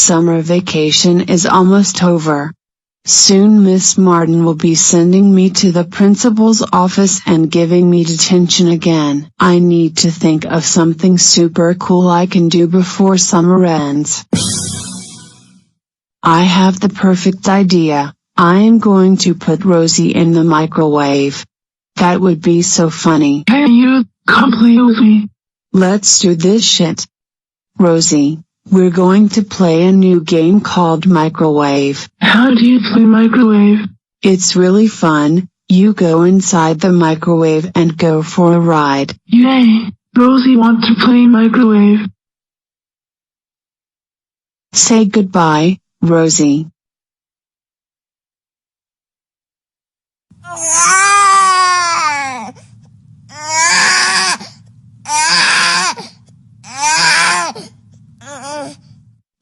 Summer vacation is almost over. Soon Miss Martin will be sending me to the principal's office and giving me detention again. I need to think of something super cool I can do before summer ends. I have the perfect idea. I am going to put Rosie in the microwave. That would be so funny. Hey you, come play with me. Let's do this shit. Rosie, we're going to play a new game called Microwave. How do you play microwave? It's really fun. You go inside the microwave and go for a ride. Yay, Rosie wants to play microwave. Say goodbye, Rosie.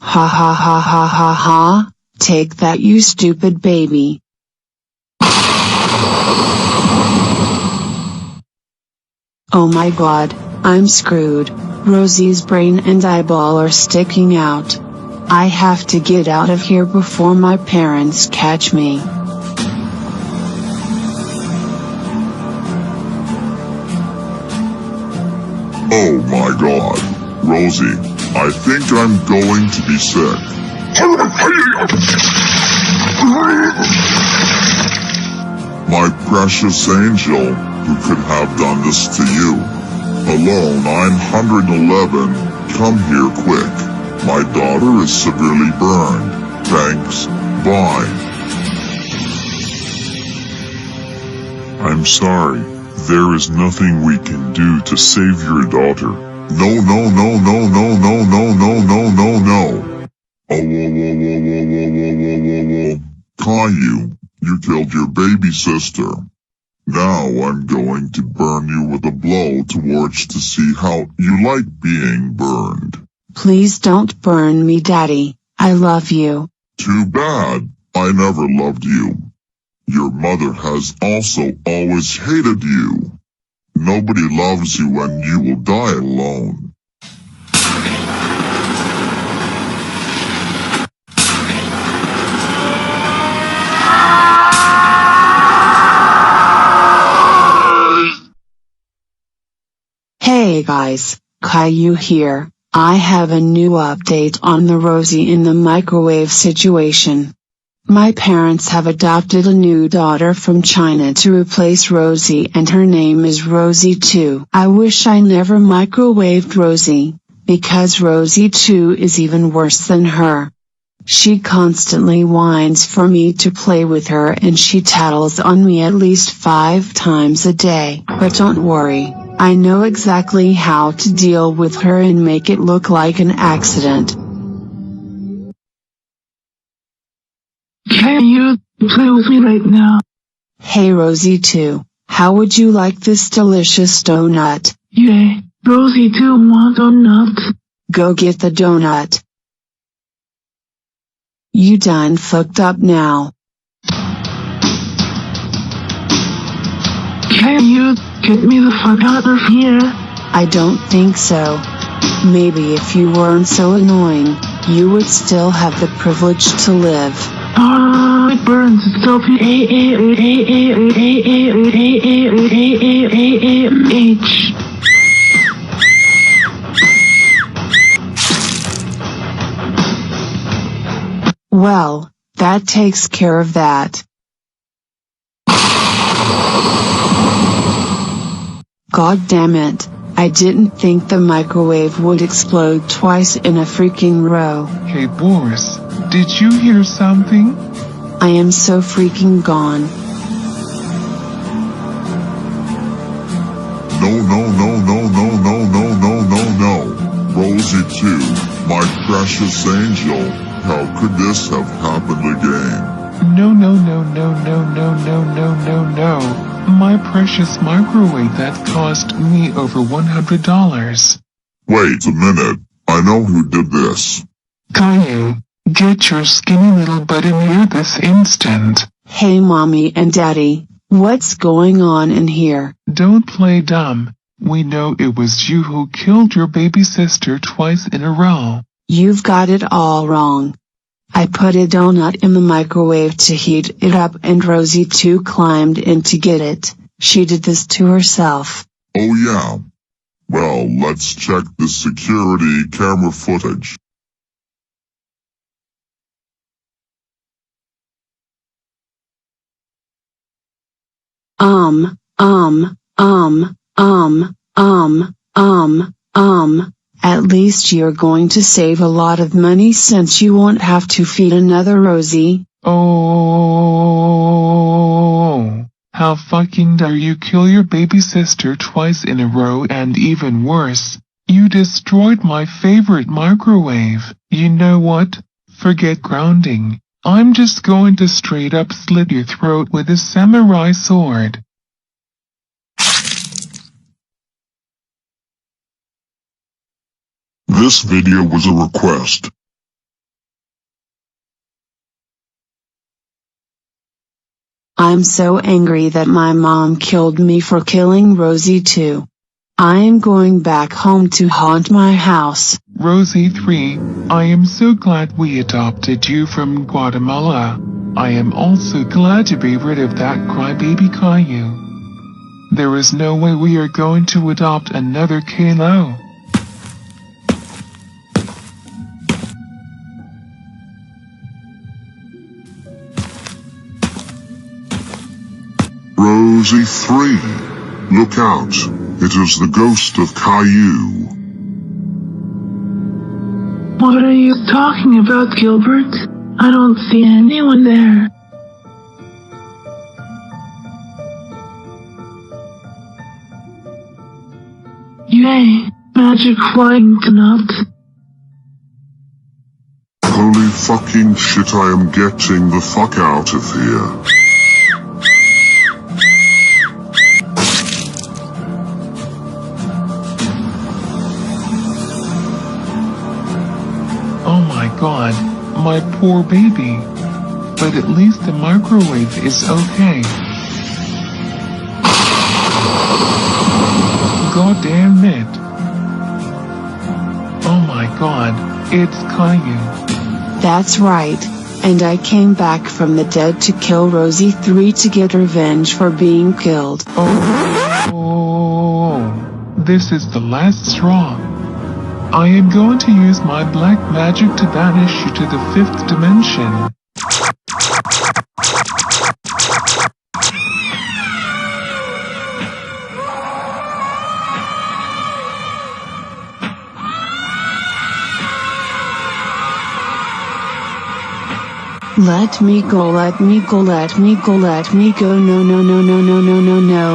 Ha ha ha ha ha ha, take that you stupid baby. Oh my god, I'm screwed. Rosie's brain and eyeball are sticking out. I have to get out of here before my parents catch me. Oh my god, Rosie, I think I'm going to be sick. My precious angel, who could have done this to you? Hello 911, come here quick. My daughter is severely burned. Thanks, bye. I'm sorry. There is nothing we can do to save your daughter. No, no, no, no, no, no, no, no, no, no, no. Oh, whoa, whoa, whoa, whoa, whoa, whoa, whoa, whoa, whoa. Caillou, you killed your baby sister. Now I'm going to burn you with a blow torch to see how you like being burned. Please don't burn me, Daddy. I love you. Too bad. I never loved you. Your mother has also always hated you. Nobody loves you and you will die alone. Hey guys, Caillou here. I have a new update on the Rosie in the microwave situation. My parents have adopted a new daughter from China to replace Rosie and her name is Rosie 2. I wish I never microwaved Rosie, because Rosie 2 is even worse than her. She constantly whines for me to play with her and she tattles on me at least 5 times a day. But don't worry, I know exactly how to deal with her and make it look like an accident. Can you play with me right now? Hey Rosie 2, how would you like this delicious donut? Yay, Rosie 2 wants donut. Go get the donut. You done fucked up now. Can you get me the fuck out of here? I don't think so. Maybe if you weren't so annoying, you would still have the privilege to live. Oh, it burns. Stop it. H. Well, that takes care of that. God damn it, I didn't think the microwave would explode twice in a freaking row. Hey Boris, did you hear something? I am so freaking gone. No, no, no, no, no, no, no, no, no, no. Rosie 2, my precious angel, how could this have happened again? No, no, no, no, no, no, no, no, no, no. My precious microwave that cost me over $100. Wait a minute, I know who did this. Caillou, get your skinny little butt in here this instant. Hey Mommy and Daddy, what's going on in here? Don't play dumb. We know it was you who killed your baby sister twice in a row. You've got it all wrong. I put a donut in the microwave to heat it up and Rosie too climbed in to get it. She did this to herself. Oh yeah. Well, let's check the security camera footage. At least you're going to save a lot of money since you won't have to feed another Rosie. Oh, how fucking dare you kill your baby sister twice in a row, and even worse, you destroyed my favorite microwave. You know what? Forget grounding. I'm just going to straight up slit your throat with a samurai sword. This video was a request. I'm so angry that my mom killed me for killing Rosie too. I am going back home to haunt my house. Rosie 3, I am so glad we adopted you from Guatemala. I am also glad to be rid of that crybaby Caillou. There is no way we are going to adopt another Caillou. Rosie 3, look out. It is the ghost of Caillou. What are you talking about, Gilbert? I don't see anyone there. Yay, magic flying donut. Holy fucking shit, I am getting the fuck out of here. Oh my god, my poor baby. But at least the microwave is okay. God damn it. Oh my god, it's Caillou. That's right, and I came back from the dead to kill Rosie 3 to get revenge for being killed. Oh, this is the last straw. I am going to use my black magic to banish you to the 5th dimension. Let me go, let me go, let me go, let me go, no, no, no, no, no, no, no, no.